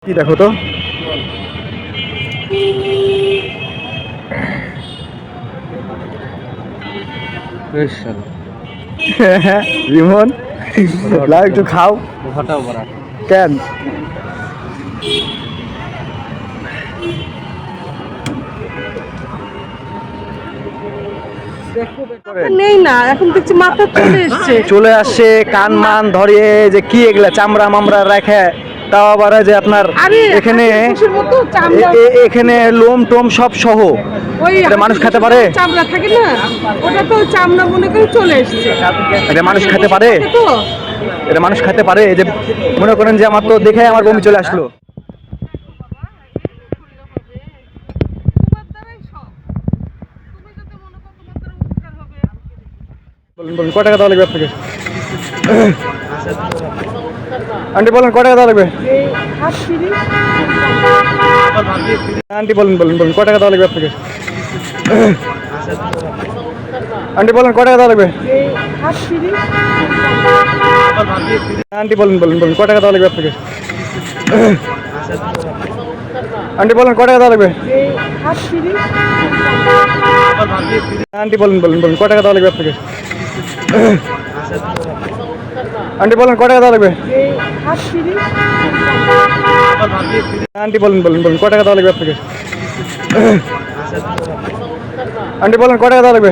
কি দেখো তো রিমন লাও একটু খাও হটাও বড়া কেন নেই না, এখন দেখছি মাথা চলে এসছে। চলে আসছে কান মান ধরিয়ে যে কি এগুলা চামড়া মামড়া রাখে তাও আবার যে আপনার আরে এখানে হাঁসের মতো চামড়া, এখানে লোম টোম সব সহ ওই এটা মানুষ হাঁসের খেতে পারে? চামড়া থাকে না, ওটা তো চামড়া মনে করে চলে এসছে। এটা মানুষ খেতে পারে? তো এটা মানুষ খেতে পারে? এই যে মনে করেন যে আমার তো দেখে আমার বমি চলে আসলো। বলুন বলুন কয় টাকা দেওয়া লাগবে আপনাকে? আন্টি বলেন কয় টাকা দেওয়া লাগবে? আন্টি বলুন বলুন বলুন কয় টাকা দেওয়া লাগবে আপনাকে? আন্টি বলেন কয় টাকা দেওয়া লাগবে? আন্টি বলুন বলুন বলুন কয় টাকা দেওয়া লাগবে আপনাকে? আন্টি বলেন কয় টাকা দেওয়া লাগবে? আন্টি বলুন বলুন বলুন কয় টাকা দেওয়া লাগবে আপনাকে? আন্টি বলেন কয় টাকা দেওয়া লাগবে? আন্টি বলুন বলুন বলুন কয় টাকা দেওয়া লাগবে আপনাকে? আন্টি বলেন কয় টাকা দেওয়া লাগবে?